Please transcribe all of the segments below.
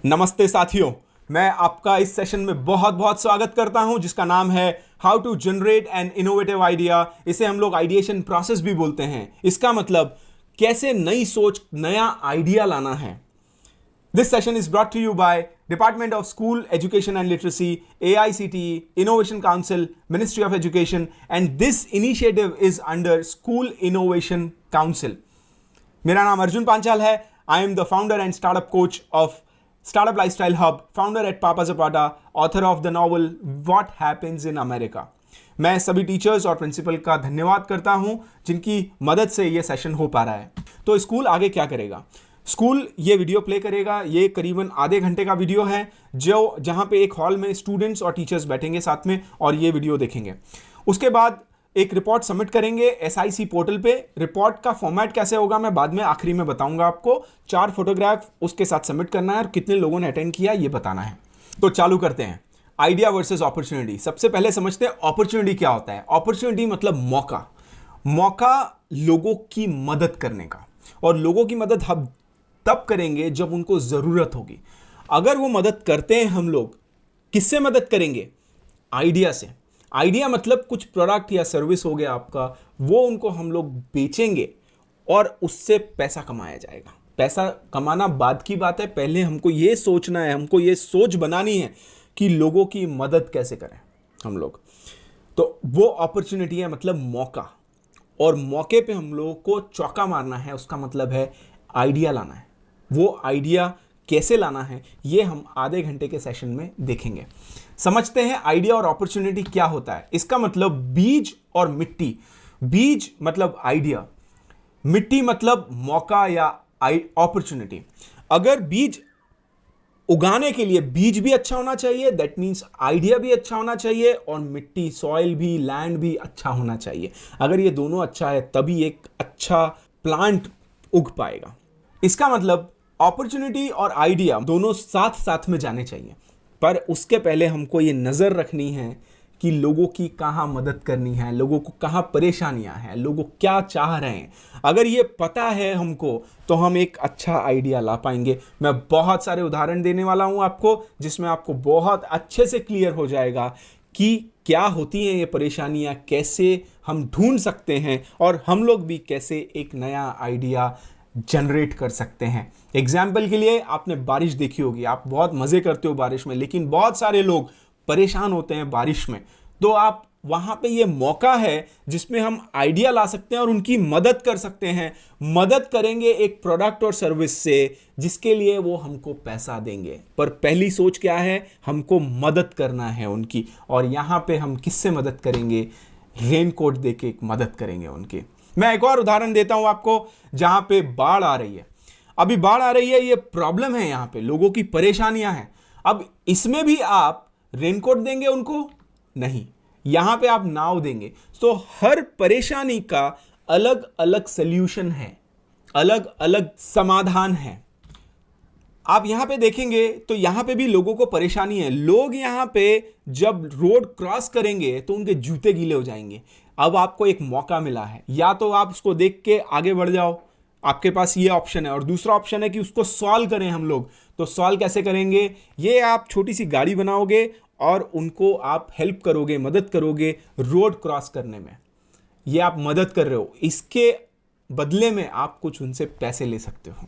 नमस्ते साथियों, मैं आपका इस सेशन में बहुत बहुत स्वागत करता हूं जिसका नाम है how to generate an innovative idea. इसे हम लोग आइडिएशन प्रोसेस भी बोलते हैं। इसका मतलब कैसे नई सोच, नया आइडिया लाना है। This session is brought to you by Department of School Education and Literacy, AICTE, Innovation Council, Ministry of Education, and this initiative is under School Innovation Council. मेरा नाम अर्जुन पांचाल है। I am the founder and startup coach of Startup Lifestyle Hub, founder at Papa Zapata, author of the novel What Happens in America. मैं सभी teachers और principal का धन्यवाद करता हूं जिनकी मदद से यह सेशन हो पा रहा है। तो स्कूल आगे क्या करेगा? स्कूल ये वीडियो प्ले करेगा। ये करीबन आधे घंटे का वीडियो है जहां पे एक हॉल में स्टूडेंट्स और टीचर्स बैठेंगे साथ में और ये वीडियो देखेंगे। उसके बाद एक रिपोर्ट सबमिट करेंगे SIC पोर्टल पे। रिपोर्ट का फॉर्मेट कैसे होगा मैं बाद में आखिरी में बताऊंगा आपको। 4 फोटोग्राफ उसके साथ सबमिट करना है और कितने लोगों ने अटेंड किया ये बताना है। तो चालू करते हैं। Idea versus opportunity. सबसे पहले समझते हैं अपॉर्चुनिटी क्या होता है। अपॉर्चुनिटी मतलब मौका। मौका लोगों की मदद करने का, और लोगों की मदद हम तब करेंगे जब उनको जरूरत होगी। अगर वो मदद करते हैं, हम लोग किससे मदद करेंगे? आइडिया से। आइडिया मतलब कुछ प्रोडक्ट या सर्विस हो गया आपका, वो उनको हम लोग बेचेंगे और उससे पैसा कमाया जाएगा। पैसा कमाना बाद की बात है, पहले हमको ये सोचना है, हमको ये सोच बनानी है कि लोगों की मदद कैसे करें हम लोग। तो वो अपॉर्चुनिटी है, मतलब मौका, और मौके पे हम लोगों को चौका मारना है। उसका मतलब है आइडिया लाना है। वो आइडिया कैसे लाना है ये हम आधे घंटे के सेशन में देखेंगे। समझते हैं आइडिया और अपॉर्चुनिटी क्या होता है। इसका मतलब बीज और मिट्टी। बीज मतलब आइडिया, मिट्टी मतलब मौका या अपॉर्चुनिटी। अगर बीज उगाने के लिए बीज भी अच्छा होना चाहिए, दैट मीन्स आइडिया भी अच्छा होना चाहिए, और मिट्टी, सॉइल भी, लैंड भी अच्छा होना चाहिए। अगर ये दोनों अच्छा है तभी एक अच्छा प्लांट उग पाएगा। इसका मतलब अपॉर्चुनिटी और आइडिया दोनों साथ साथ में जाने चाहिए, पर उसके पहले हमको ये नज़र रखनी है कि लोगों की कहाँ मदद करनी है, लोगों को कहाँ परेशानियां हैं, लोगों क्या चाह रहे हैं। अगर ये पता है हमको तो हम एक अच्छा आइडिया ला पाएंगे। मैं बहुत सारे उदाहरण देने वाला हूँ आपको, जिसमें आपको बहुत अच्छे से क्लियर हो जाएगा कि क्या होती हैं ये परेशानियां, कैसे हम ढूंढ सकते हैं, और हम लोग भी कैसे एक नया आइडिया जनरेट कर सकते हैं। एग्जाम्पल के लिए आपने बारिश देखी होगी, आप बहुत मज़े करते हो बारिश में, लेकिन बहुत सारे लोग परेशान होते हैं बारिश में। तो आप वहाँ पे ये मौका है जिसमें हम आइडिया ला सकते हैं और उनकी मदद कर सकते हैं। मदद करेंगे एक प्रोडक्ट और सर्विस से जिसके लिए वो हमको पैसा देंगे। पर पहली सोच क्या है? हमको मदद करना है उनकी, और यहाँ पे हम किससे मदद करेंगे? रेनकोट दे के मदद करेंगे उनकी। मैं एक और उदाहरण देता हूं आपको, जहां पे बाढ़ आ रही है। अभी बाढ़ आ रही है, ये प्रॉब्लम है, यहां पे लोगों की परेशानियां हैं। अब इसमें भी आप रेनकोट देंगे उनको? नहीं, यहां पे आप नाव देंगे। तो हर परेशानी का अलग अलग सल्यूशन है, अलग अलग समाधान है। आप यहां पे देखेंगे तो यहां पे भी लोगों को परेशानी है। लोग यहां पे जब रोड क्रॉस करेंगे तो उनके जूते गीले हो जाएंगे। अब आपको एक मौका मिला है, या तो आप उसको देख के आगे बढ़ जाओ, आपके पास ये ऑप्शन है, और दूसरा ऑप्शन है कि उसको सॉल्व करें हम लोग। तो सॉल्व कैसे करेंगे? ये आप छोटी सी गाड़ी बनाओगे और उनको आप हेल्प करोगे, मदद करोगे रोड क्रॉस करने में। ये आप मदद कर रहे हो, इसके बदले में आप कुछ उनसे पैसे ले सकते हो।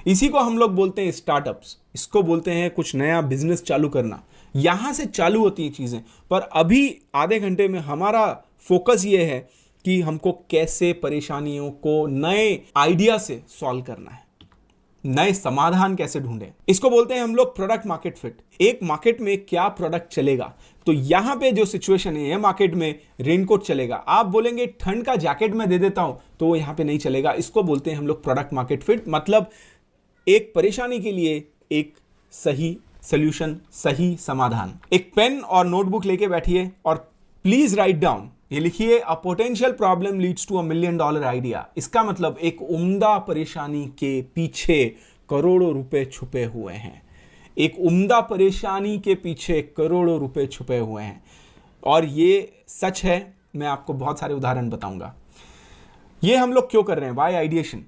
इसी को हम लोग बोलते हैं स्टार्टअप्स। इसको बोलते हैं कुछ नया बिजनेस चालू करना। यहां से चालू होती हैं चीजें। पर अभी आधे घंटे में हमारा फोकस ये है कि हमको कैसे परेशानियों को नए आइडिया से सॉल्व करना है, नए समाधान कैसे ढूंढें। इसको बोलते हैं हम लोग प्रोडक्ट मार्केट फिट। एक मार्केट में क्या प्रोडक्ट चलेगा। तो यहां पे जो सिचुएशन है, ये मार्केट में रेनकोट चलेगा। आप बोलेंगे ठंड का जैकेट मैं दे देता हूं, तो वो यहां पे नहीं चलेगा। इसको बोलते हैं हम लोग प्रोडक्ट मार्केट फिट। मतलब एक परेशानी के लिए एक सही सॉल्यूशन, सही समाधान। एक पेन और नोटबुक लेके बैठिए और प्लीज राइट डाउन, ये लिखिए, a potential problem leads to $1 million idea. इसका मतलब एक उम्दा परेशानी के पीछे करोड़ों रुपए छुपे हुए हैं। एक उम्दा परेशानी के पीछे करोड़ों रुपए छुपे हुए हैं, और ये सच है। मैं आपको बहुत सारे उदाहरण बताऊंगा। ये हम लोग क्यों कर रहे हैं? Why ideation,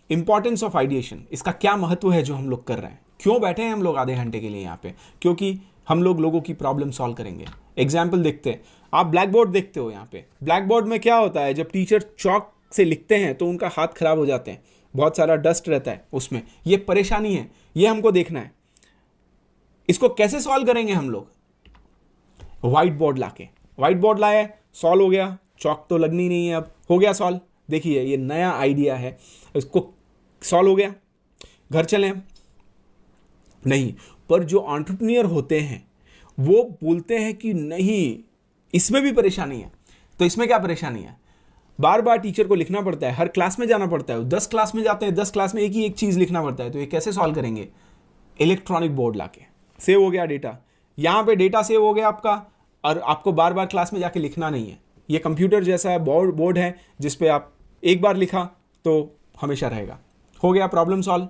importance of ideation, इसका क्या महत्व है जो हम लोग कर रहे हैं, क्यों बैठे हैं हम लोग आधे घंटे के लिए यहाँ पे? क्योंकि हम लोग लोगों की प्रॉब्लम सॉल्व करेंगे। एग्जाम्पल देखते हैं, आप ब्लैक बोर्ड देखते हो यहाँ पे। ब्लैक बोर्ड में क्या होता है, जब टीचर चॉक से लिखते हैं तो उनका हाथ खराब हो जाते हैं, बहुत सारा डस्ट रहता है उसमें, ये परेशानी है, ये हमको देखना है। इसको कैसे सॉल्व करेंगे हम लोग? व्हाइट बोर्ड लाके, व्हाइट बोर्ड लाए, सॉल्व हो गया, चॉक तो लगनी नहीं है, अब हो गया सॉल्व। देखिए ये नया आइडिया है, इसको सॉल्व हो गया, घर चलें? नहीं, पर जो एंटरप्रेन्योर होते हैं वो बोलते हैं कि नहीं, इसमें भी परेशानी है। तो इसमें क्या परेशानी है? बार बार टीचर को लिखना पड़ता है, हर क्लास में जाना पड़ता है, 10 क्लास में जाते हैं, 10 क्लास में एक ही एक चीज़ लिखना पड़ता है। तो ये कैसे सॉल्व करेंगे? इलेक्ट्रॉनिक बोर्ड लाके। सेव हो गया डेटा, यहाँ पे डेटा सेव हो गया आपका, और आपको बार बार क्लास में जाके लिखना नहीं है। ये कंप्यूटर जैसा बोर्ड है जिसपे आप एक बार लिखा तो हमेशा रहेगा। हो गया प्रॉब्लम सॉल्व।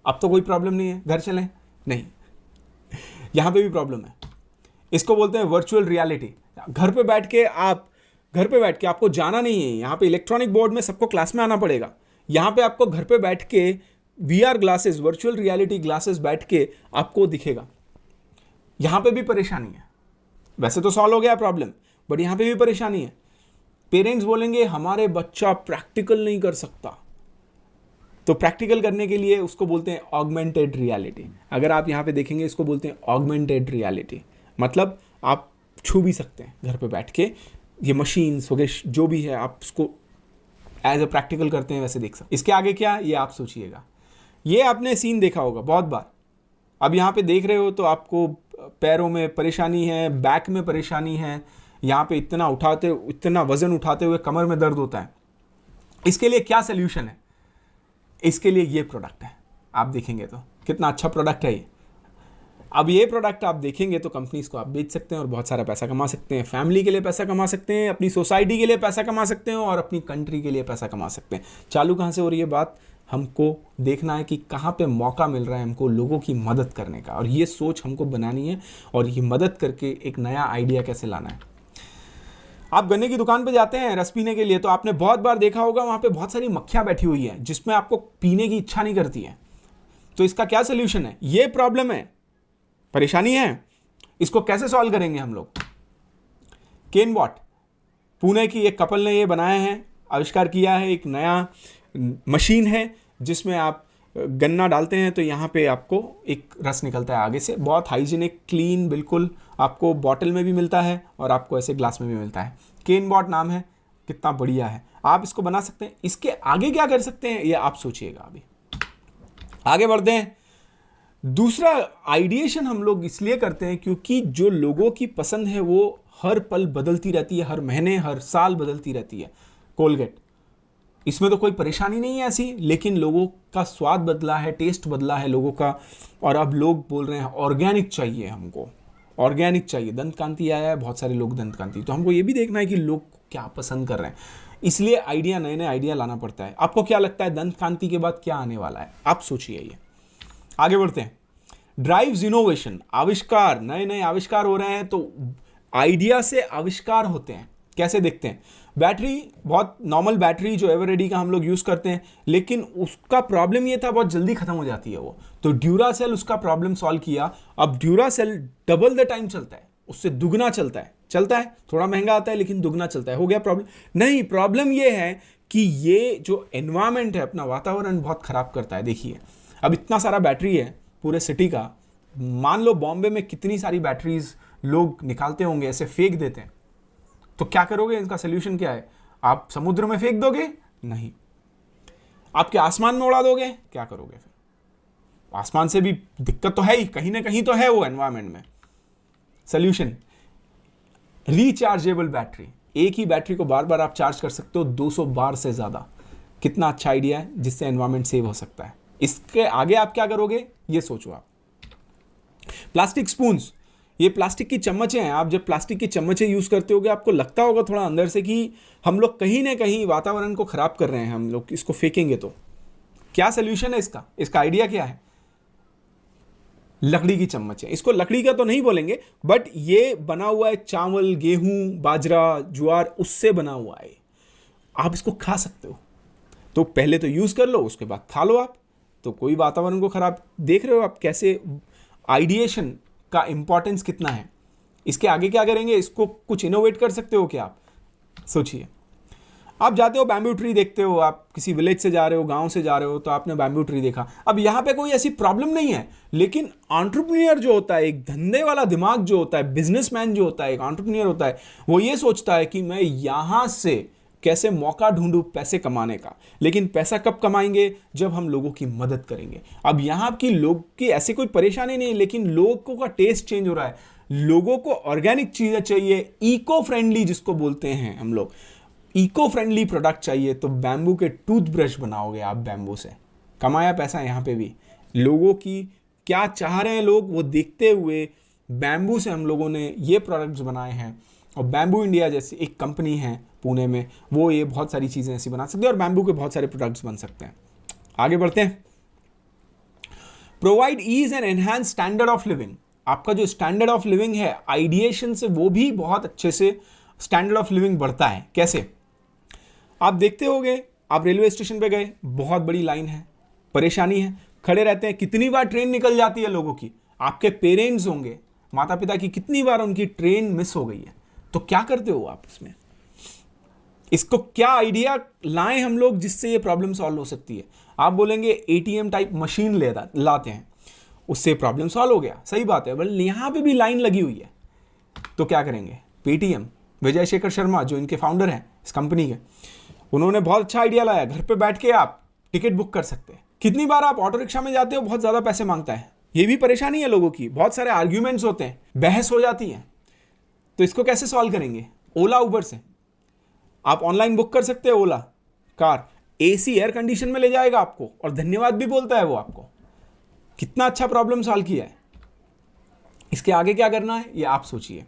अब तो कोई प्रॉब्लम नहीं है, घर चलें? नहीं, यहाँ पे भी प्रॉब्लम है। इसको बोलते हैं वर्चुअल रियलिटी। घर पे बैठ के आपको जाना नहीं है, यहाँ पे इलेक्ट्रॉनिक बोर्ड में सबको क्लास में आना पड़ेगा। यहाँ पे आपको घर पे बैठ के VR glasses, virtual reality glasses बैठ के आपको दिखेगा। यहाँ पे भी परेशानी है। वैसे तो सॉल्व हो गया प्रॉब्लम, बट यहाँ पे भी परेशानी है। पेरेंट्स बोलेंगे हमारे बच्चा प्रैक्टिकल नहीं कर सकता, तो प्रैक्टिकल करने के लिए उसको बोलते हैं ऑगमेंटेड रियलिटी। अगर आप यहाँ पे देखेंगे, इसको बोलते हैं ऑगमेंटेड रियलिटी, मतलब आप छू भी सकते हैं घर पे बैठ के। ये मशीन्स वगैरह जो भी है, आप उसको एज अ प्रैक्टिकल करते हैं वैसे देख सकते। इसके आगे क्या, ये आप सोचिएगा। ये आपने सीन देखा होगा बहुत बार। अब यहाँ पे देख रहे हो तो आपको पैरों में परेशानी है, बैक में परेशानी है, यहाँ पे इतना वजन उठाते हुए कमर में दर्द होता है। इसके लिए क्या सोल्यूशन है? इसके लिए ये प्रोडक्ट है। आप देखेंगे तो कितना अच्छा प्रोडक्ट है ये। अब ये प्रोडक्ट आप देखेंगे तो कंपनीज को आप बेच सकते हैं और बहुत सारा पैसा कमा सकते हैं। फैमिली के लिए पैसा कमा सकते हैं, अपनी सोसाइटी के लिए पैसा कमा सकते हैं, और अपनी कंट्री के लिए पैसा कमा सकते हैं। चालू कहाँ से हो रही है बात? हमको देखना है कि कहाँ पे मौका मिल रहा है हमको लोगों की मदद करने का, और ये सोच हमको बनानी है, और ये मदद करके एक नया आइडिया कैसे लाना है। आप गन्ने की दुकान पे जाते हैं रस पीने के लिए, तो आपने बहुत बार देखा होगा वहाँ पे बहुत सारी मक्खियाँ बैठी हुई है जिसमें आपको पीने की इच्छा नहीं करती है। तो इसका क्या सोल्यूशन है? ये प्रॉब्लम है, परेशानी है, इसको कैसे सॉल्व करेंगे हम लोग? केनबॉट, पुणे की एक कपल ने ये बनाया है, आविष्कार किया है। एक नया मशीन है जिसमें आप गन्ना डालते हैं तो यहाँ पे आपको एक रस निकलता है आगे से, बहुत हाइजीनिक, क्लीन, बिल्कुल आपको बॉटल में भी मिलता है और आपको ऐसे ग्लास में भी मिलता है। केनबॉट नाम है, कितना बढ़िया है। आप इसको बना सकते हैं। इसके आगे क्या कर सकते हैं ये आप सोचिएगा। अभी आगे बढ़ते हैं। दूसरा आइडिएशन हम लोग इसलिए करते हैं क्योंकि जो लोगों की पसंद है वो हर पल बदलती रहती है, हर महीने, हर साल बदलती रहती है। कोलगेट, इसमें तो कोई परेशानी नहीं है ऐसी, लेकिन लोगों का स्वाद बदला है, टेस्ट बदला है लोगों का, और अब लोग बोल रहे हैं ऑर्गेनिक चाहिए, हमको ऑर्गेनिक चाहिए। दंत कांति आया है, बहुत सारे लोग दंत कांति, तो हमको ये भी देखना है कि लोग क्या पसंद कर रहे हैं। इसलिए आइडिया, नए नए आइडिया लाना पड़ता है। आपको क्या लगता है दंत कांति के बाद क्या आने वाला है? आप सोचिए। ये आगे बढ़ते हैं। ड्राइव्स इनोवेशन, आविष्कार, नए नए आविष्कार हो रहे हैं, तो आइडिया से आविष्कार होते हैं। कैसे देखते हैं? बैटरी, बहुत नॉर्मल बैटरी जो एवररेडी का हम लोग यूज करते हैं, लेकिन उसका प्रॉब्लम ये था बहुत जल्दी खत्म हो जाती है वो, तो ड्यूरासेल उसका प्रॉब्लम सॉल्व किया। अब ड्यूरासेल डबल द टाइम चलता है, उससे दुगना चलता है, थोड़ा महंगा आता है लेकिन दुगना चलता है। हो गया प्रॉब्लम? नहीं, प्रॉब्लम ये है कि ये जो एनवायरमेंट है, अपना वातावरण बहुत खराब करता है। देखिए अब इतना सारा बैटरी है पूरे सिटी का, मान लो बॉम्बे में कितनी सारी बैटरीज लोग निकालते होंगे, ऐसे फेंक देते हैं, तो क्या करोगे? इसका सोल्यूशन क्या है? आप समुद्र में फेंक दोगे? नहीं। आपके आसमान में उड़ा दोगे? क्या करोगे फिर? आसमान से भी दिक्कत तो है ही, कहीं ना कहीं तो है वो एनवायरमेंट में। Solution, rechargeable battery. एक ही बैटरी को बार बार आप चार्ज कर सकते हो 200 बार से ज्यादा। कितना अच्छा आइडिया है, जिससे एनवायरमेंट सेव हो सकता है। इसके आगे आप क्या करोगे ये सोचो आप। प्लास्टिक स्पून्स, ये प्लास्टिक की चम्मचें हैं। आप जब प्लास्टिक की चम्मचें यूज करते होगे, आपको लगता होगा थोड़ा अंदर से कि हम लोग कहीं ना कहीं वातावरण को खराब कर रहे हैं, हम लोग इसको फेंकेंगे तो। क्या सोल्यूशन है इसका? इसका आइडिया क्या है? लकड़ी की चम्मच है। इसको लकड़ी का तो नहीं बोलेंगे, बट ये बना हुआ है चावल, गेहूं, बाजरा, ज्वार, उससे बना हुआ है। आप इसको खा सकते हो। तो पहले तो यूज कर लो, उसके बाद खा लो आप। तो कोई वातावरण को खराब, देख रहे हो आप कैसे आइडिएशन का इंपॉर्टेंस कितना है। इसके आगे क्या करेंगे, इसको कुछ इनोवेट कर सकते हो क्या आप, सोचिए। आप जाते हो बैम्बू ट्री देखते हो, आप किसी विलेज से जा रहे हो, गांव से जा रहे हो, तो आपने बैम्बू ट्री देखा। अब यहां पे कोई ऐसी प्रॉब्लम नहीं है, लेकिन एंटरप्रेन्योर जो होता है, एक धंधे वाला दिमाग जो होता है, बिजनेसमैन जो होता है, एक एंटरप्रेन्योर होता है, वो ये सोचता है कि मैं यहां से कैसे मौका ढूंढूं पैसे कमाने का। लेकिन पैसा कब कमाएंगे, जब हम लोगों की मदद करेंगे। अब यहां की लोग की ऐसी कोई परेशानी नहीं, लेकिन लोगों का टेस्ट चेंज हो रहा है। लोगों को ऑर्गेनिक चीजें चाहिए, इको फ्रेंडली जिसको बोलते हैं हम लोग, इको फ्रेंडली प्रोडक्ट चाहिए। तो बैम्बू के टूथब्रश बनाओगे आप, बैम्बू से कमाया पैसा। यहाँ पे भी लोगों की क्या चाह रहे हैं लोग, वो देखते हुए बैम्बू से हम लोगों ने ये प्रोडक्ट्स बनाए हैं। और बैम्बू इंडिया जैसी एक कंपनी है पुणे में, वो ये बहुत सारी चीज़ें ऐसी बना सकते हैं और बैम्बू के बहुत सारे प्रोडक्ट्स बन सकते हैं। आगे बढ़ते हैं। Provide ease and enhance standard of living. आपका जो स्टैंडर्ड ऑफ लिविंग है आइडिएशन से, वो भी बहुत अच्छे से स्टैंडर्ड ऑफ लिविंग बढ़ता है। कैसे, आप देखते होंगे, आप रेलवे स्टेशन पे गए, बहुत बड़ी लाइन है, परेशानी है, खड़े रहते हैं, कितनी बार ट्रेन निकल जाती है लोगों की। आपके पेरेंट्स होंगे, माता पिता की कितनी बार उनकी ट्रेन मिस हो गई है, तो क्या करते हो आप इसमें, इसको क्या आइडिया लाएं हम लोग जिससे ये प्रॉब्लम सॉल्व हो सकती है। आप बोलेंगे एटीएम टाइप मशीन लाते हैं, उससे प्रॉब्लम सॉल्व हो गया, सही बात है, बट यहां पे भी लाइन लगी हुई है, तो क्या करेंगे। पेटीएम, विजय शेखर शर्मा जो इनके फाउंडर हैं इस कंपनी के, उन्होंने बहुत अच्छा आइडिया लाया। घर पे बैठ के आप टिकट बुक कर सकते हैं। कितनी बार आप ऑटो रिक्शा में जाते हो, बहुत ज़्यादा पैसे मांगता है, ये भी परेशानी है लोगों की, बहुत सारे आर्ग्यूमेंट्स होते हैं, बहस हो जाती है। तो इसको कैसे सॉल्व करेंगे, ओला उबर से आप ऑनलाइन बुक कर सकते हैं। ओला कार एसी एयर कंडीशन में ले जाएगा आपको, और धन्यवाद भी बोलता है वो आपको। कितना अच्छा प्रॉब्लम सॉल्व किया है। इसके आगे क्या करना है ये आप सोचिए।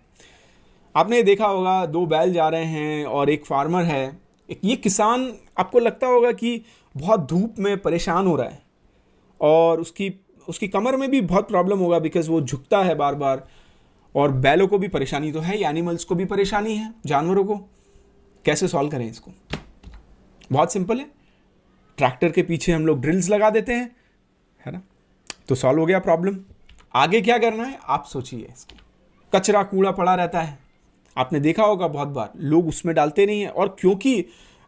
आपने देखा होगा, दो बैल जा रहे हैं और एक फार्मर है, ये किसान, आपको लगता होगा कि बहुत धूप में परेशान हो रहा है और उसकी कमर में भी बहुत प्रॉब्लम होगा, बिकॉज वो झुकता है बार बार। और बैलों को भी परेशानी तो है, एनिमल्स को भी परेशानी है, जानवरों को। कैसे सॉल्व करें इसको, बहुत सिंपल है, ट्रैक्टर के पीछे हम लोग ड्रिल्स लगा देते हैं, है ना, तो सॉल्व हो गया प्रॉब्लम। आगे क्या करना है आप सोचिए। इसको कचरा कूड़ा पड़ा रहता है, आपने देखा होगा बहुत बार, लोग उसमें डालते नहीं है। और क्योंकि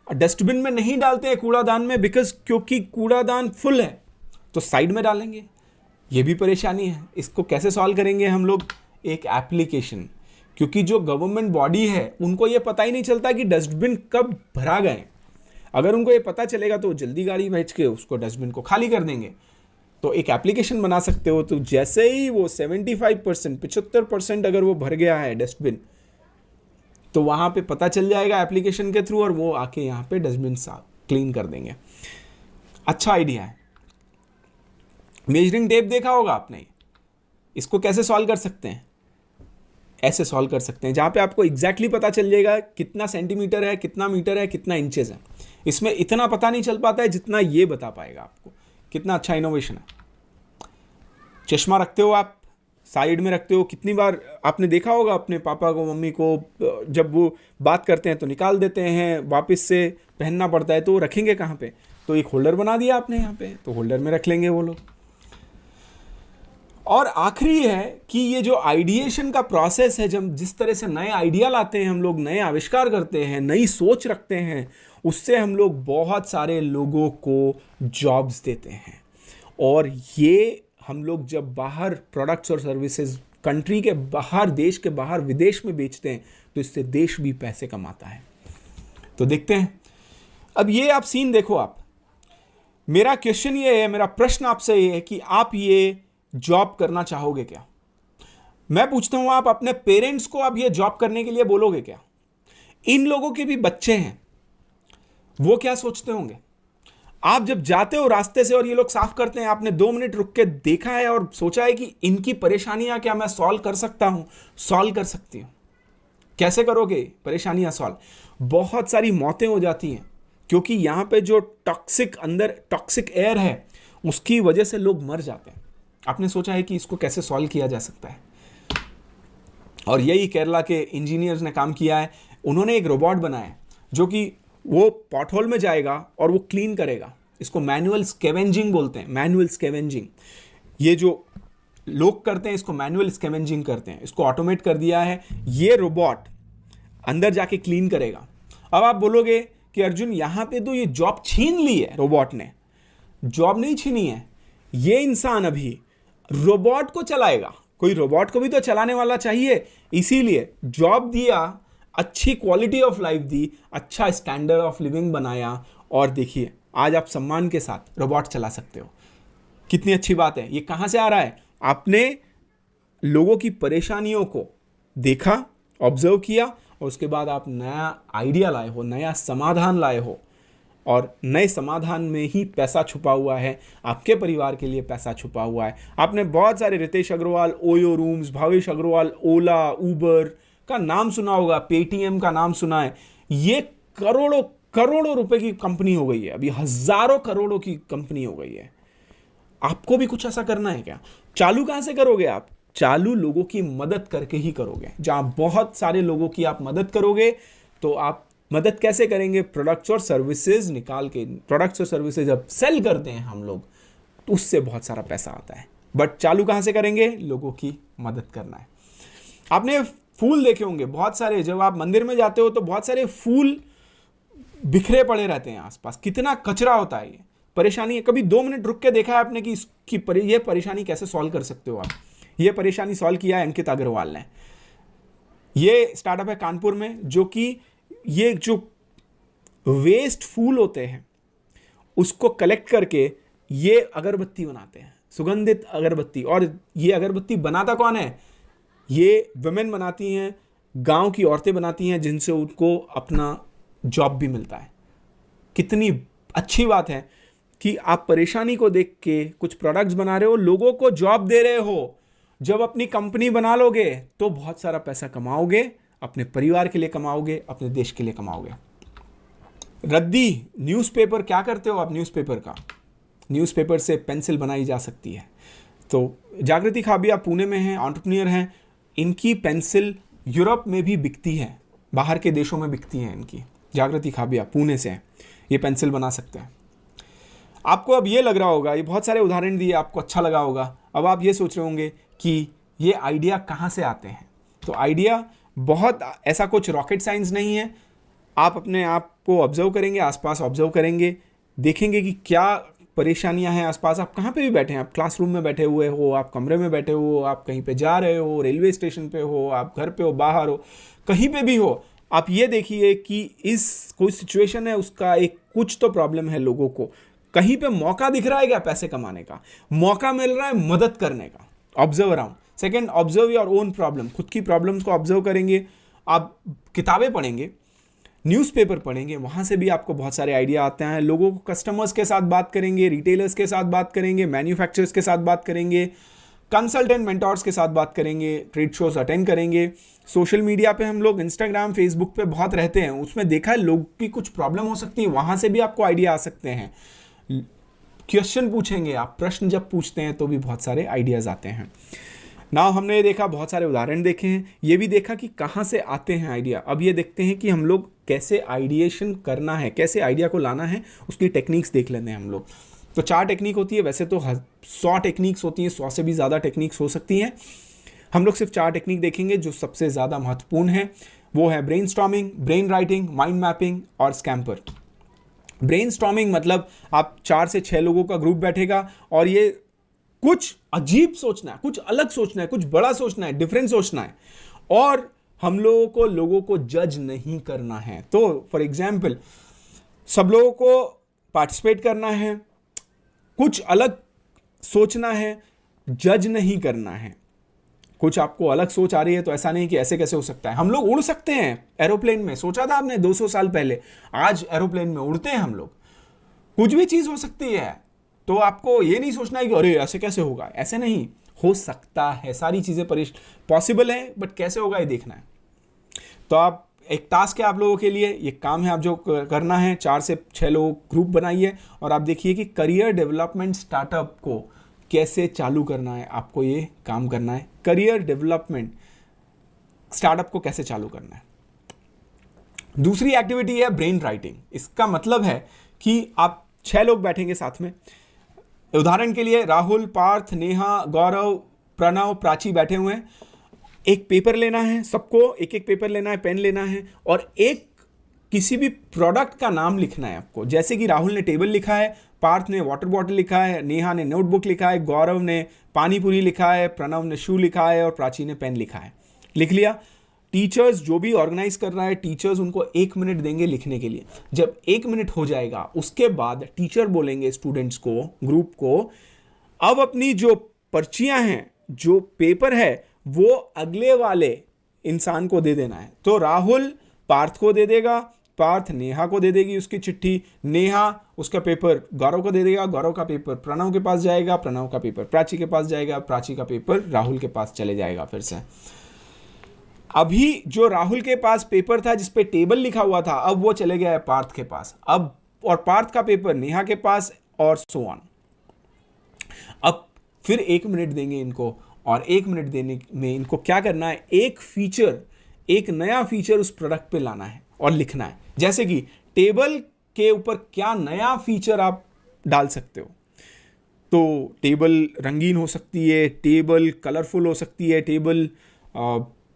डस्टबिन में नहीं डालते हैं, कूड़ादान में, बिकॉज क्योंकि कूड़ादान फुल है, तो साइड में डालेंगे, ये भी परेशानी है। इसको कैसे सॉल्व करेंगे हम लोग, एक एप्लीकेशन, क्योंकि जो गवर्नमेंट बॉडी है उनको ये पता ही नहीं चलता कि डस्टबिन कब भरा गए। अगर उनको ये पता चलेगा तो जल्दी गाड़ी भेज के उसको डस्टबिन को खाली कर देंगे। तो एक एप्लीकेशन बना सकते हो, तो जैसे ही वो 75%, 75% अगर वो भर गया है डस्टबिन, तो वहाँ पे पता चल जाएगा एप्लीकेशन के थ्रू, और वो आके यहाँ पे डस्टबिन साफ क्लीन कर देंगे। अच्छा आइडिया है। मेजरिंग टेप देखा होगा आपने, इसको कैसे सॉल्व कर सकते हैं, ऐसे सॉल्व कर सकते हैं, जहाँ पे आपको एग्जैक्टली पता चल जाएगा कितना सेंटीमीटर है, कितना मीटर है, कितना इंचेस है। इसमें इतना पता नहीं चल पाता है जितना ये बता पाएगा आपको। कितना अच्छा इनोवेशन है। चश्मा रखते हो आप, साइड में रखते हो, कितनी बार आपने देखा होगा अपने पापा को, मम्मी को, जब वो बात करते हैं तो निकाल देते हैं, वापस से पहनना पड़ता है, तो वो रखेंगे कहाँ पे, तो एक होल्डर बना दिया आपने यहाँ पे, तो होल्डर में रख लेंगे वो लोग। और आखिरी है कि ये जो आइडिएशन का प्रोसेस है, जब जिस तरह से नए आइडिया लाते हैं हम लोग, नए आविष्कार करते हैं, नई सोच रखते हैं, उससे हम लोग बहुत सारे लोगों को जॉब्स देते हैं। और ये हम लोग जब बाहर प्रोडक्ट्स और सर्विसेज कंट्री के बाहर, देश के बाहर, विदेश में बेचते हैं, तो इससे देश भी पैसे कमाता है। तो देखते हैं, अब ये आप सीन देखो। आप, मेरा क्वेश्चन ये है, मेरा प्रश्न आपसे ये है कि आप ये जॉब करना चाहोगे क्या? मैं पूछता हूं, आप अपने पेरेंट्स को आप ये जॉब करने के लिए बोलोगे क्या? इन लोगों के भी बच्चे हैं, वो क्या सोचते होंगे? आप जब जाते हो रास्ते से और ये लोग साफ करते हैं, आपने 2 मिनट रुक के देखा है और सोचा है कि इनकी परेशानियां क्या मैं सॉल्व कर सकता हूं, सॉल्व कर सकती हूं? कैसे करोगे परेशानियां सॉल्व? बहुत सारी मौतें हो जाती हैं, क्योंकि यहां पे जो टॉक्सिक एयर है, उसकी वजह से लोग मर जाते हैं। आपने सोचा है कि इसको कैसे सॉल्व किया जा सकता है? और यही केरला के इंजीनियर्स ने काम किया है। उन्होंने एक रोबोट बनाया है जो कि वो पॉटहोल में जाएगा और वो क्लीन करेगा इसको मैनुअल स्कैवेंजिंग बोलते हैं। मैनुअल स्कैवेंजिंग, ये जो लोग करते हैं इसको मैनुअल स्कैवेंजिंग करते हैं, इसको ऑटोमेट कर दिया है। ये रोबोट अंदर जाके क्लीन करेगा। अब आप बोलोगे कि अर्जुन यहां पे तो ये जॉब छीन ली है, रोबोट ने। जॉब नहीं छीनी है, ये इंसान अभी रोबोट को चलाएगा। कोई रोबोट को भी तो चलाने वाला चाहिए, इसीलिए जॉब दिया, अच्छी क्वालिटी ऑफ लाइफ दी, अच्छा स्टैंडर्ड ऑफ लिविंग बनाया, और देखिए आज आप सम्मान के साथ रोबोट चला सकते हो। कितनी अच्छी बात है। ये कहां से आ रहा है? आपने लोगों की परेशानियों को देखा, ऑब्जर्व किया, और उसके बाद आप नया आइडिया लाए हो, नया समाधान लाए हो, और नए समाधान में ही पैसा छुपा हुआ है। आपके परिवार के लिए पैसा छुपा हुआ है। आपने बहुत सारे रितेश अग्रवाल, ओयो रूम्स, भावेश अग्रवाल, ओला, उबर का नाम सुना होगा, पेटीएम का नाम सुना है। ये करोड़ों करोड़ों रुपए की कंपनी हो गई है, अभी हजारों करोड़ों की कंपनी हो गई है। आपको भी कुछ ऐसा करना है क्या? चालू कहां से करोगे आप? चालू लोगों की मदद करके ही करोगे। जहां बहुत सारे लोगों की आप मदद करोगे, तो आप मदद कैसे करेंगे? प्रोडक्ट्स और सर्विसेज निकाल के, प्रोडक्ट्स और सर्विसेज जब सेल करते हैं हम लोग, तो उससे बहुत सारा पैसा आता है। बट चालू कहां से करेंगे? लोगों की मदद करना है। आपने फूल देखे होंगे बहुत सारे, जब आप मंदिर में जाते हो तो बहुत सारे फूल बिखरे पड़े रहते हैं आसपास। कितना कचरा होता है। ये परेशानी है। कभी 2 मिनट रुक के देखा है आपने कि ये परेशानी कैसे सॉल्व कर सकते हो आप? ये परेशानी सॉल्व किया है अंकित अग्रवाल ने। ये स्टार्टअप है कानपुर में, जो कि ये जो वेस्ट फूल होते हैं उसको कलेक्ट करके ये अगरबत्ती बनाते हैं, सुगंधित अगरबत्ती। और ये अगरबत्ती बनाता कौन है? ये वुमेन बनाती हैं, गांव की औरतें बनाती हैं, जिनसे उनको अपना जॉब भी मिलता है। कितनी अच्छी बात है कि आप परेशानी को देख के कुछ प्रोडक्ट्स बना रहे हो, लोगों को जॉब दे रहे हो। जब अपनी कंपनी बना लोगे तो बहुत सारा पैसा कमाओगे, अपने परिवार के लिए कमाओगे, अपने देश के लिए कमाओगे। रद्दी न्यूज़पेपर क्या करते हो आप? न्यूज़पेपर का, न्यूज़पेपर से पेंसिल बनाई जा सकती है। तो जागृति खाबिया पुणे में हैं, एंटरप्रेन्योर हैं। इनकी पेंसिल यूरोप में भी बिकती है, बाहर के देशों में बिकती है इनकी। जागृति खाबिया पुणे से हैं, ये पेंसिल बना सकते हैं। आपको अब ये लग रहा होगा, ये बहुत सारे उदाहरण दिए, आपको अच्छा लगा होगा। अब आप ये सोच रहे होंगे कि ये आइडिया कहाँ से आते हैं। तो आइडिया बहुत ऐसा कुछ रॉकेट साइंस नहीं है। आप अपने आप को ऑब्जर्व करेंगे, आसपास ऑब्जर्व करेंगे, देखेंगे कि क्या परेशानियां हैं आसपास। आप कहाँ पे भी बैठे हैं, आप क्लासरूम में बैठे हुए हो, आप कमरे में बैठे हो, आप कहीं पे जा रहे हो, रेलवे स्टेशन पे हो, आप घर पे हो, बाहर हो, कहीं पे भी हो, आप ये देखिए कि इस कोई सिचुएशन है, उसका एक कुछ तो प्रॉब्लम है लोगों को। कहीं पे मौका दिख रहा है क्या पैसे कमाने का? मौका मिल रहा है मदद करने का। Observe around. Second, observe your own problem. खुद की प्रॉब्लम्स को ऑब्जर्व करेंगे। आप किताबें पढ़ेंगे, न्यूज़पेपर पढ़ेंगे, वहाँ से भी आपको बहुत सारे आइडिया आते हैं। लोगों को, कस्टमर्स के साथ बात करेंगे, रिटेलर्स के साथ बात करेंगे, मैन्युफैक्चरर्स के साथ बात करेंगे, कंसल्टेंट मेंटोर्स के साथ बात करेंगे, ट्रेड शोज अटेंड करेंगे। सोशल मीडिया पे हम लोग इंस्टाग्राम, फेसबुक पे बहुत रहते हैं, उसमें देखा है लोग की कुछ प्रॉब्लम हो सकती है, वहाँ से भी आपको आइडिया आ सकते हैं। क्वेश्चन पूछेंगे आप, प्रश्न जब पूछते हैं तो भी बहुत सारे आइडियाज़ आते हैं। नाउ हमने ये देखा, बहुत सारे उदाहरण देखे हैं, ये भी देखा कि कहाँ से आते हैं आइडिया। अब ये देखते हैं कि हम लोग कैसे आइडिएशन करना है, कैसे आइडिया को लाना है, उसकी टेक्निक्स देख लेते हैं हम लोग। तो 4 टेक्निक होती है, वैसे तो 100 टेक्निक्स होती हैं, 100 से भी ज़्यादा टेक्निक्स हो सकती हैं। हम लोग सिर्फ 4 टेक्निक देखेंगे जो सबसे ज़्यादा महत्वपूर्ण है। वो है brainstorming, brain writing, mind mapping और स्कैम्पर। ब्रेनस्टॉर्मिंग मतलब आप 4 से 6 लोगों का ग्रुप बैठेगा और ये कुछ अजीब सोचना है, कुछ अलग सोचना है, कुछ बड़ा सोचना है, डिफरेंट सोचना है, और हम लोगों को जज नहीं करना है। तो फॉर एग्जाम्पल, सब लोगों को पार्टिसिपेट करना है, कुछ अलग सोचना है, जज नहीं करना है। कुछ आपको अलग सोच आ रही है तो ऐसा नहीं कि ऐसे कैसे हो सकता है। हम लोग उड़ सकते हैं एरोप्लेन में, सोचा था आपने 200 साल पहले? आज एरोप्लेन में उड़ते हैं हम लोग। कुछ भी चीज हो सकती है, तो आपको ये नहीं सोचना है कि अरे ऐसे कैसे होगा। ऐसे नहीं हो सकता है, सारी चीजें पॉसिबल है, बट कैसे होगा ये देखना है। तो आप, एक टास्क है आप लोगों के लिए, ये काम है आप जो करना है, 4 से 6 लोग ग्रुप बनाइए और आप देखिए कि करियर डेवलपमेंट स्टार्टअप को कैसे चालू करना है। आपको ये काम करना है, करियर डेवलपमेंट स्टार्टअप को कैसे चालू करना है। दूसरी एक्टिविटी है ब्रेन राइटिंग। इसका मतलब है कि आप 6 लोग बैठेंगे साथ में। उदाहरण के लिए राहुल, पार्थ, नेहा, गौरव, प्रणव, प्राची बैठे हुए हैं। एक पेपर लेना है, सबको एक एक पेपर लेना है, पेन लेना है और एक किसी भी प्रोडक्ट का नाम लिखना है आपको। जैसे कि राहुल ने टेबल लिखा है, पार्थ ने वाटर बॉटल लिखा है, नेहा ने नोटबुक लिखा है, गौरव ने पानी पूरी लिखा है, प्रणव ने शू लिखा है और प्राची ने पेन लिखा है। लिख लिया। टीचर्स जो भी ऑर्गेनाइज कर रहा है, टीचर्स उनको 1 मिनट देंगे लिखने के लिए। जब 1 मिनट हो जाएगा उसके बाद टीचर बोलेंगे स्टूडेंट्स को, ग्रुप को, अब अपनी जो पर्चियां हैं, जो पेपर है, वो अगले वाले इंसान को दे देना है। तो राहुल पार्थ को दे देगा, पार्थ नेहा को दे देगी उसकी चिट्ठी, नेहा उसका पेपर गौरव को दे देगा, गौरव का पेपर प्रणव के पास जाएगा, प्रणव का पेपर प्राची के पास जाएगा, प्राची का पेपर राहुल के पास चले जाएगा। फिर से अभी जो राहुल के पास पेपर था जिस पे टेबल लिखा हुआ था, अब वो चले गया है पार्थ के पास, अब और पार्थ का पेपर नेहा के पास और सो ऑन। अब फिर 1 मिनट देंगे इनको और 1 मिनट देने में इनको क्या करना है, एक नया फीचर उस प्रोडक्ट पे लाना है और लिखना है। जैसे कि टेबल के ऊपर क्या नया फीचर आप डाल सकते हो। तो टेबल रंगीन हो सकती है, टेबल कलरफुल हो सकती है, टेबल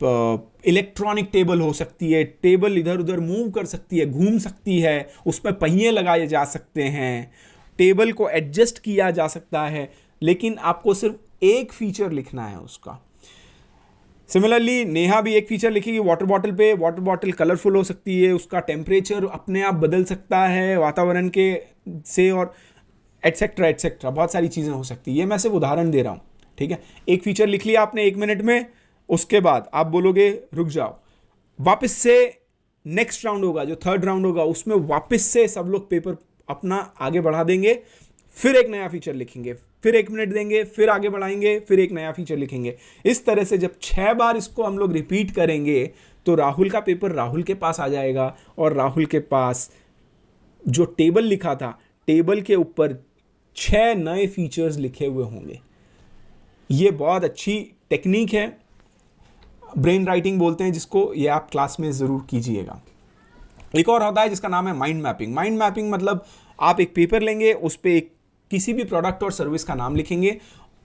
इलेक्ट्रॉनिक टेबल हो सकती है, टेबल इधर उधर मूव कर सकती है, घूम सकती है, उस पर पहिए लगाए जा सकते हैं, टेबल को एडजस्ट किया जा सकता है, लेकिन आपको सिर्फ एक फीचर लिखना है उसका। सिमिलरली नेहा भी एक फीचर लिखेगी वाटर बॉटल पे। वाटर बॉटल कलरफुल हो सकती है, उसका टेम्परेचर अपने आप बदल सकता है वातावरण के से, और एटसेट्रा एटसेट्रा बहुत सारी चीज़ें हो सकती है। ये मैं सिर्फ उदाहरण दे रहा हूँ, ठीक है। एक फीचर लिख लिया आपने 1 मिनट में, उसके बाद आप बोलोगे रुक जाओ, वापस से नेक्स्ट राउंड होगा, जो 3rd राउंड होगा, उसमें वापस से सब लोग पेपर अपना आगे बढ़ा देंगे, फिर एक नया फीचर लिखेंगे, फिर 1 मिनट देंगे, फिर आगे बढ़ाएंगे, फिर एक नया फीचर लिखेंगे। इस तरह से जब 6 बार इसको हम लोग रिपीट करेंगे तो राहुल का पेपर राहुल के पास आ जाएगा और राहुल के पास जो टेबल लिखा था, टेबल के ऊपर 6 नए फीचर्स लिखे हुए होंगे। ये बहुत अच्छी टेक्निक है, ब्रेन राइटिंग बोलते हैं जिसको, ये आप क्लास में ज़रूर कीजिएगा। एक और होता है जिसका नाम है माइंड मैपिंग। माइंड मैपिंग मतलब आप एक पेपर लेंगे, उस पर किसी भी प्रोडक्ट और सर्विस का नाम लिखेंगे,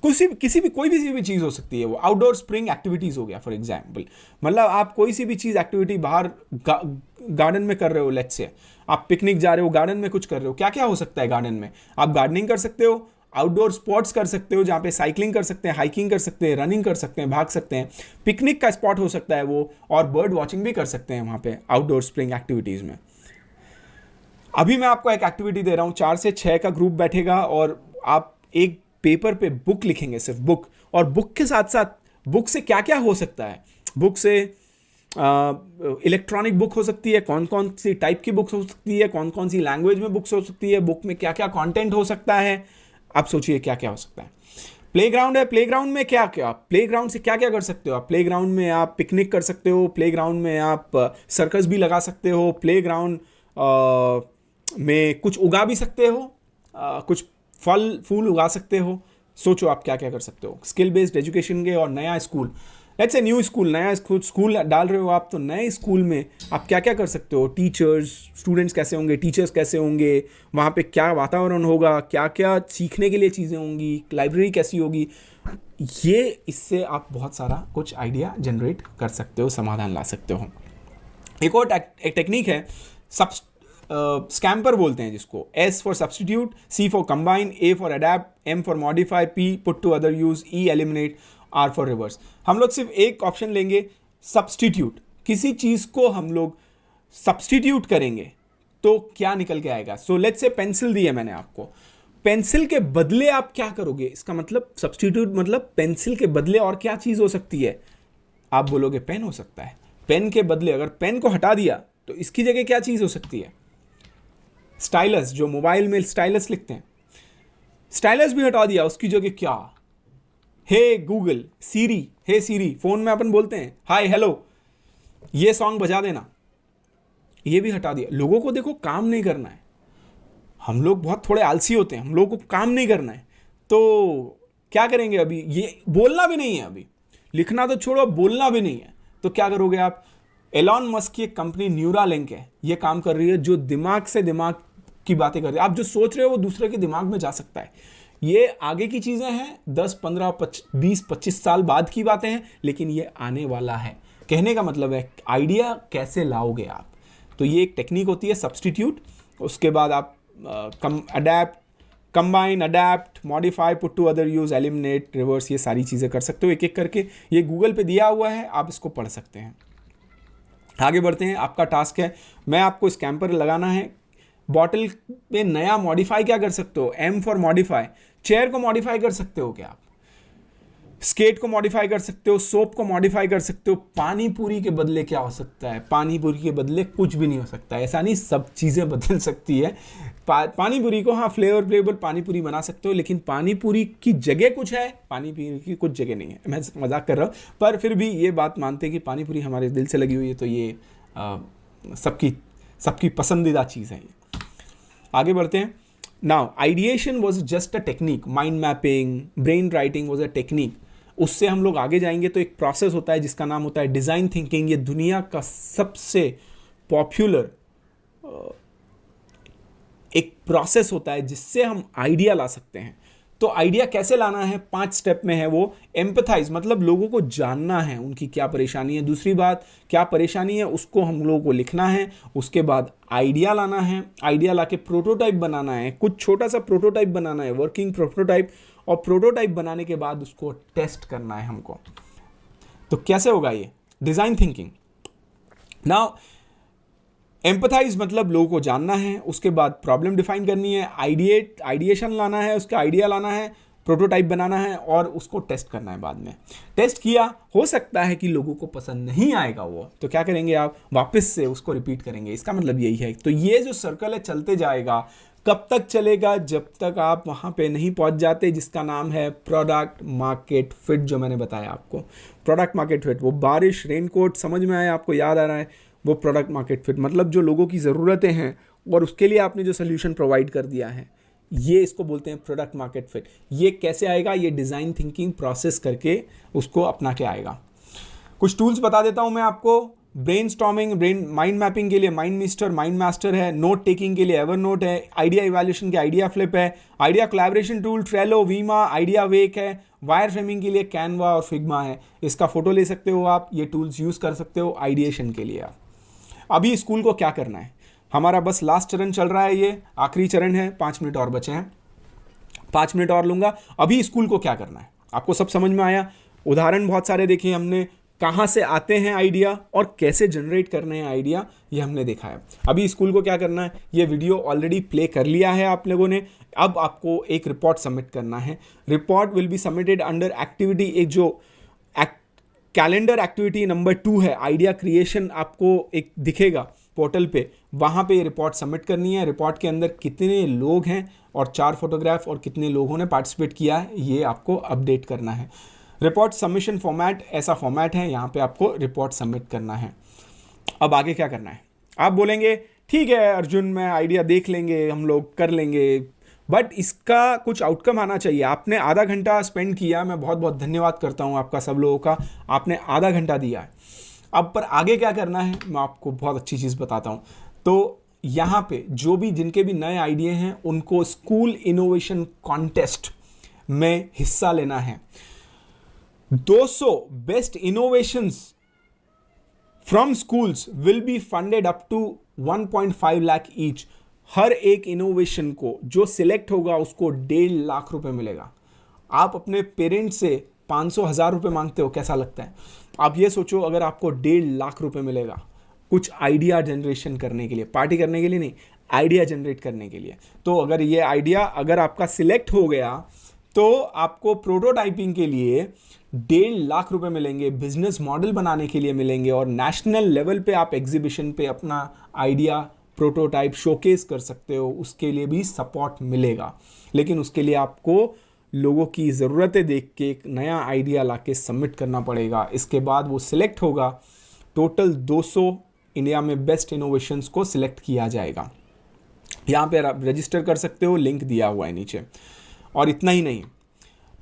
किसी भी कोई भी चीज़ हो सकती है। वो आउटडोर स्प्रिंग एक्टिविटीज़ हो गया फॉर एग्जाम्पल, मतलब आप कोई सी भी चीज़ एक्टिविटी बाहर गार्डन में कर रहे हो, लेट्स से आप पिकनिक जा रहे हो, गार्डन में कुछ कर रहे हो, क्या क्या हो सकता है गार्डन में। आप गार्डनिंग कर सकते हो, आउटडोर स्पॉट्स कर सकते हो जहाँ पे साइकिलिंग कर सकते हैं, हाइकिंग कर सकते हैं, रनिंग कर सकते हैं, भाग सकते हैं, पिकनिक का स्पॉट हो सकता है वो, और बर्ड वॉचिंग भी कर सकते हैं वहाँ पे आउटडोर स्प्रिंग एक्टिविटीज़ में। अभी मैं आपको एक एक्टिविटी दे रहा हूँ, 4 से 6 का ग्रुप बैठेगा और आप एक पेपर पे बुक लिखेंगे, सिर्फ बुक, और बुक के साथ साथ बुक से क्या क्या हो सकता है। बुक से इलेक्ट्रॉनिक बुक हो सकती है, कौन कौन सी टाइप की बुक्स हो सकती है, कौन कौन सी लैंग्वेज में बुक्स हो सकती है, बुक में क्या क्या कंटेंट हो सकता है, आप सोचिए क्या क्या हो सकता है। प्लेग्राउंड है, प्लेग्राउंड में क्या क्या, प्लेग्राउंड से क्या क्या कर सकते हो आप। प्लेग्राउंड में आप पिकनिक कर सकते हो, प्लेग्राउंड में आप सर्कस भी लगा सकते हो, प्लेग्राउंड में कुछ उगा भी सकते हो, कुछ फल फूल उगा सकते हो। सोचो आप क्या क्या कर सकते हो। स्किल बेस्ड एजुकेशन के और नया school, let's say new school, नया स्कूल डाल रहे हो आप, तो नए स्कूल में आप क्या क्या कर सकते हो। टीचर्स, स्टूडेंट्स कैसे होंगे, टीचर्स कैसे होंगे, वहाँ पे क्या वातावरण होगा, क्या क्या सीखने के लिए चीज़ें होंगी, लाइब्रेरी कैसी होगी। ये इससे आप बहुत सारा कुछ आइडिया जनरेट कर सकते हो, समाधान ला सकते हो। एक और टेक्निक है, स्कैम्पर बोलते हैं जिसको। S for substitute, C for combine, A for adapt, M for modify, P put to other use, E eliminate, R for reverse. हम लोग सिर्फ एक ऑप्शन लेंगे, सब्सटीट्यूट। किसी चीज़ को हम लोग सब्सटीट्यूट करेंगे तो क्या निकल के आएगा। सो लेट्स से पेंसिल दी है मैंने आपको, पेंसिल के बदले आप क्या करोगे। इसका मतलब सब्सटीट्यूट मतलब पेंसिल के बदले और क्या चीज़ हो सकती है। आप बोलोगे पेन हो सकता है। पेन के बदले अगर पेन को हटा दिया तो इसकी जगह क्या चीज़ हो सकती है। स्टाइलस, जो मोबाइल में स्टाइलस लिखते हैं, स्टाइलस भी हटा दिया, उसकी जगह क्या। हे गूगल, सीरी, हे सीरी, फोन में अपन बोलते हैं हाय हेलो, ये सॉन्ग बजा देना, ये भी हटा दिया। लोगों को देखो काम नहीं करना है, हम लोग बहुत थोड़े आलसी होते हैं, हम लोगों को काम नहीं करना है, तो क्या करेंगे। अभी ये बोलना भी नहीं है, अभी लिखना तो छोड़ो, बोलना भी नहीं है, तो क्या करोगे आप। एलॉन मस्क की एक कंपनी न्यूरालिंक है, ये काम कर रही है, जो दिमाग से दिमाग की बातें कर रहे हैं, आप जो सोच रहे हो वो दूसरे के दिमाग में जा सकता है। ये आगे की चीज़ें हैं, 10, 15, 20, 25 साल बाद की बातें हैं, लेकिन ये आने वाला है। कहने का मतलब है आइडिया कैसे लाओगे आप। तो ये एक टेक्निक होती है सब्स्टिट्यूट। उसके बाद आप combine, adapt, modify, put to other use, eliminate, reverse, ये सारी चीज़ें कर सकते हो एक एक करके। ये गूगल पे दिया हुआ है, आप इसको पढ़ सकते हैं। आगे बढ़ते हैं। आपका टास्क है, मैं आपको स्कैम्पर लगाना है। बॉटल पे नया मॉडिफाई क्या कर सकते हो? M for modify. चेयर को मॉडिफाई कर सकते हो क्या आप? स्केट को मॉडिफाई कर सकते हो, सोप को मॉडिफाई कर सकते हो। पानी पूरी के बदले क्या हो सकता है? पानी पूरी के बदले कुछ भी नहीं हो सकता। ऐसा नहीं, सब चीज़ें बदल सकती है। पानी पूरी को हाँ फ्लेवरेबल पानी पूरी बना सकते हो, लेकिन पानी पूरी की जगह कुछ है, पानी पूरी की कुछ जगह नहीं है। मैं मजाक कर रहा हूँ, पर फिर भी ये बात मानते हैं कि पानी पूरी हमारे दिल से लगी हुई है, तो ये सबकी पसंदीदा चीज़ है ये। आगे बढ़ते हैं। Now ideation was just a technique, mind mapping, brain writing was a technique. उससे हम लोग आगे जाएंगे तो एक प्रोसेस होता है जिसका नाम होता है डिज़ाइन थिंकिंग। ये दुनिया का सबसे पॉपुलर एक प्रोसेस होता है जिससे हम आइडिया ला सकते हैं। तो आइडिया कैसे लाना है? 5 स्टेप में है वो। एम्पथाइज मतलब लोगों को जानना है उनकी क्या परेशानी है। दूसरी बात, क्या परेशानी है उसको हम लोगों को लिखना है। उसके बाद आइडिया लाना है, आइडिया लाके प्रोटोटाइप बनाना है, कुछ छोटा सा प्रोटोटाइप बनाना है, वर्किंग प्रोटोटाइप। और प्रोटोटाइप बनाने के बाद उसको टेस्ट करना है हमको। तो कैसे होगा ये? Design thinking. नाउ एम्पथाइज मतलब लोगों को जानना है, उसके बाद प्रॉब्लम डिफाइन करनी है, आइडिएशन लाना है, उसका आइडिया लाना है, प्रोटोटाइप बनाना है और उसको टेस्ट करना है। बाद में टेस्ट किया, हो सकता है कि लोगों को पसंद नहीं आएगा वो, तो क्या करेंगे आप? वापस से उसको रिपीट करेंगे। इसका मतलब यही है। तो ये जो सर्कल है चलते जाएगा। कब तक चलेगा? जब तक आप वहाँ पे नहीं पहुँच जाते, जिसका नाम है प्रोडक्ट मार्केट फिट, जो मैंने बताया आपको। प्रोडक्ट मार्केट फिट, वो बारिश, रेनकोट, समझ में आया आपको? याद आ रहा है? वो प्रोडक्ट मार्केट फिट मतलब जो लोगों की ज़रूरतें हैं और उसके लिए आपने जो सोल्यूशन प्रोवाइड कर दिया है, ये इसको बोलते हैं प्रोडक्ट मार्केट फिट। ये कैसे आएगा? ये डिज़ाइन थिंकिंग प्रोसेस करके उसको अपना के आएगा। कुछ टूल्स बता देता हूँ मैं आपको। ब्रेनस्टॉर्मिंग, माइंड मैपिंग के लिए माइंड मास्टर है। नोट टेकिंग के लिए एवरनोट है। आइडिया इवैल्यूएशन के आइडिया फ्लिप है। आइडिया कोलैबोरेशन टूल ट्रेलो, वीमा, आइडिया वेक है। वायर फ्रेमिंग के लिए कैनवा और फिग्मा है। इसका फोटो ले सकते हो आप, ये टूल्स यूज़ कर सकते हो आइडिएशन के लिए आप। अभी स्कूल को क्या करना है? हमारा बस लास्ट चरण चल रहा है, ये आखिरी चरण है। 5 मिनट और बचे हैं, 5 मिनट और लूँगा। अभी स्कूल को क्या करना है आपको सब समझ में आया। उदाहरण बहुत सारे देखे हमने, कहाँ से आते हैं आइडिया और कैसे जनरेट करने हैं आइडिया, ये हमने देखा है। अभी स्कूल को क्या करना है? ये वीडियो ऑलरेडी प्ले कर लिया है आप लोगों ने। अब आपको एक रिपोर्ट सबमिट करना है। Report will be submitted under activity, एक जो कैलेंडर एक्टिविटी नंबर 2 है, आइडिया क्रिएशन, आपको एक दिखेगा पोर्टल पे, वहाँ पे रिपोर्ट सबमिट करनी है। रिपोर्ट के अंदर कितने लोग हैं और 4 फोटोग्राफ और कितने लोगों ने पार्टिसिपेट किया है, ये आपको अपडेट करना है। रिपोर्ट सबमिशन फॉर्मेट ऐसा फॉर्मेट है, यहाँ पे आपको रिपोर्ट सबमिट करना है। अब आगे क्या करना है? आप बोलेंगे ठीक है अर्जुन, मैं आइडिया देख लेंगे, हम लोग कर लेंगे, बट इसका कुछ आउटकम आना चाहिए। आपने आधा घंटा स्पेंड किया, मैं बहुत बहुत धन्यवाद करता हूँ आपका सब लोगों का, आपने आधा घंटा दिया है। अब पर आगे क्या करना है मैं आपको बहुत अच्छी चीज़ बताता हूँ। तो यहाँ पे जो भी जिनके भी नए आइडिया हैं उनको स्कूल इनोवेशन कॉन्टेस्ट में हिस्सा लेना है। 200 best innovations from schools will be funded up to 1.5 lakh each. हर एक इनोवेशन को जो सिलेक्ट होगा उसको 1.5 लाख रुपए मिलेगा। आप अपने पेरेंट्स से 500,000 रुपये मांगते हो, कैसा लगता है? आप ये सोचो अगर आपको 1.5 लाख रुपए मिलेगा कुछ आइडिया जनरेशन करने के लिए, पार्टी करने के लिए नहीं, आइडिया जनरेट करने के लिए। तो अगर ये आइडिया अगर आपका सिलेक्ट हो गया तो आपको प्रोटोटाइपिंग के लिए 1.5 लाख रुपए मिलेंगे, बिजनेस मॉडल बनाने के लिए मिलेंगे, और नेशनल लेवल पे आप एग्जीबिशन पे अपना आइडिया प्रोटोटाइप शोकेस कर सकते हो, उसके लिए भी सपोर्ट मिलेगा। लेकिन उसके लिए आपको लोगों की ज़रूरतें देख के एक नया आइडिया लाके सबमिट करना पड़ेगा। इसके बाद वो सिलेक्ट होगा। टोटल 200 इंडिया में बेस्ट इनोवेशंस को सिलेक्ट किया जाएगा। यहाँ पे आप रजिस्टर कर सकते हो, लिंक दिया हुआ है नीचे। और इतना ही नहीं,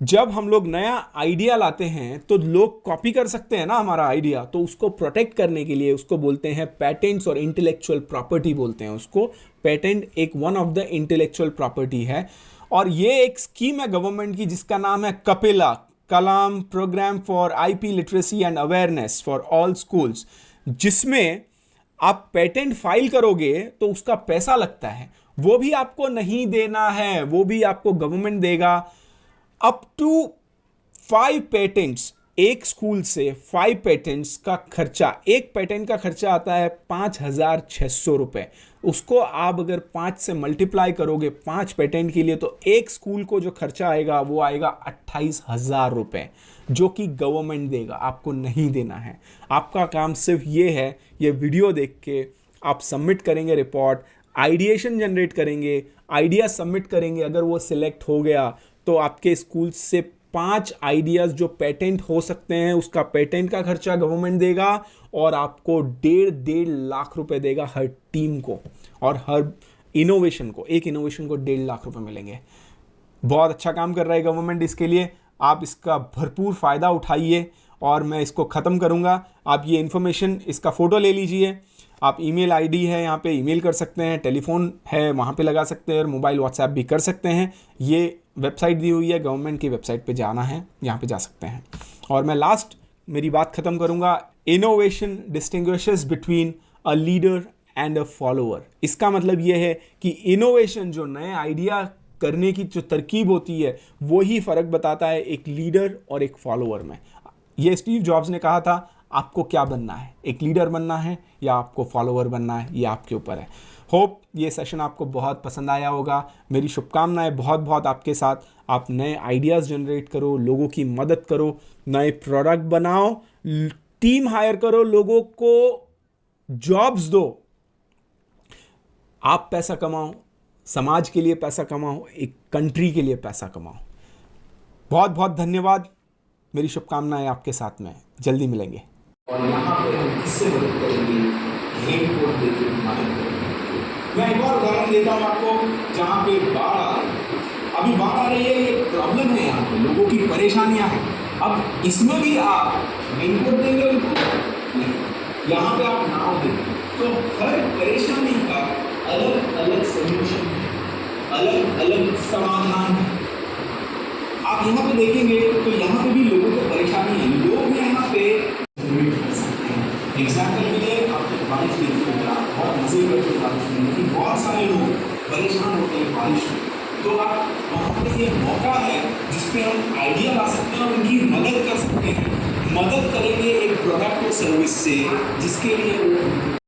जब हम लोग नया आइडिया लाते हैं तो लोग कॉपी कर सकते हैं ना हमारा आइडिया, तो उसको प्रोटेक्ट करने के लिए उसको बोलते हैं पैटेंट्स और इंटेलेक्चुअल प्रॉपर्टी बोलते हैं उसको। पेटेंट एक one of the intellectual property है, और ये एक स्कीम है गवर्नमेंट की जिसका नाम है Kapila, Kalam program for IP literacy and awareness for all schools, जिसमें आप पेटेंट फाइल करोगे तो उसका पैसा लगता है, वो भी आपको नहीं देना है, वो भी आपको गवर्नमेंट देगा। अप टू 5 पेटेंट्स, एक स्कूल से 5 पेटेंट्स का खर्चा, एक पेटेंट का खर्चा आता है 5,600 रुपए। उसको आप अगर 5 से मल्टीप्लाई करोगे 5 पेटेंट के लिए, तो एक स्कूल को जो खर्चा आएगा वो आएगा 28,000 रुपए, जो कि गवर्नमेंट देगा, आपको नहीं देना है। आपका काम सिर्फ ये है, ये वीडियो देख के आप सबमिट करेंगे रिपोर्ट, आइडिएशन जनरेट करेंगे, आइडिया सबमिट करेंगे। अगर वो सिलेक्ट हो गया तो आपके स्कूल से 5 आइडियाज जो पेटेंट हो सकते हैं उसका पेटेंट का खर्चा गवर्नमेंट देगा, और आपको 1.5 लाख रुपए देगा हर टीम को, और हर इनोवेशन को, एक इनोवेशन को 1.5 लाख रुपए मिलेंगे। बहुत अच्छा काम कर रहा है गवर्नमेंट इसके लिए, आप इसका भरपूर फ़ायदा उठाइए। और मैं इसको ख़त्म करूँगा। आप ये इन्फॉर्मेशन, इसका फ़ोटो ले लीजिए, आप ईमेल आईडी है यहाँ पे ईमेल कर सकते हैं, टेलीफोन है वहाँ पे लगा सकते हैं, और मोबाइल व्हाट्सएप भी कर सकते हैं। ये वेबसाइट दी हुई है, गवर्नमेंट की वेबसाइट पे जाना है, यहाँ पे जा सकते हैं। और मैं लास्ट मेरी बात ख़त्म करूँगा, innovation distinguishes between a leader and a follower. इसका मतलब ये है कि इनोवेशन, जो नए आइडिया करने की जो तरकीब होती है, वो ही फ़र्क बताता है एक लीडर और एक फॉलोअर में। ये स्टीव जॉब्स ने कहा था, आपको क्या बनना है, एक लीडर बनना है या आपको फॉलोअर बनना है, ये आपके ऊपर है। होप ये सेशन आपको बहुत पसंद आया होगा। मेरी शुभकामनाएं बहुत बहुत आपके साथ। आप नए आइडियाज़ जनरेट करो, लोगों की मदद करो, नए प्रोडक्ट बनाओ, टीम हायर करो, लोगों को जॉब्स दो, आप पैसा कमाओ, समाज के लिए पैसा कमाओ, एक कंट्री के लिए पैसा कमाओ। बहुत बहुत धन्यवाद। मेरी शुभकामनाएं आपके साथ में, जल्दी मिलेंगे। और यहाँ पे हम किससे मदद करेंगे, रेनकोट देकर मदद करेंगे। मैं एक और उदाहरण देता हूँ आपको, जहाँ पे बाढ़ आ रही है, अभी बाढ़ आ रही है, ये प्रॉब्लम है, यहाँ पे लोगों की परेशानियाँ हैं। अब इसमें भी आप रेनकोट देंगे उनको नहीं, यहाँ पे आप नाव देंगे। तो हर परेशानी का अलग अलग सोल्यूशन है, अलग अलग समाधान है। आप यहाँ पे देखेंगे तो यहाँ पे भी लोगों को परेशानी है, लोग यहाँ पे कर सकते हैं। एग्जाम्पल के लिए आपको बारिश देखते होगा, बहुत मजे करते हैं बारिश में, लेकिन बहुत सारे लोग परेशान होते हैं बारिश में। तो आप वहाँ पे ये मौका है जिसपे हम आइडिया ला सकते हैं और उनकी मदद कर सकते हैं। मदद करेंगे एक प्रोडक्ट और सर्विस से जिसके लिए वो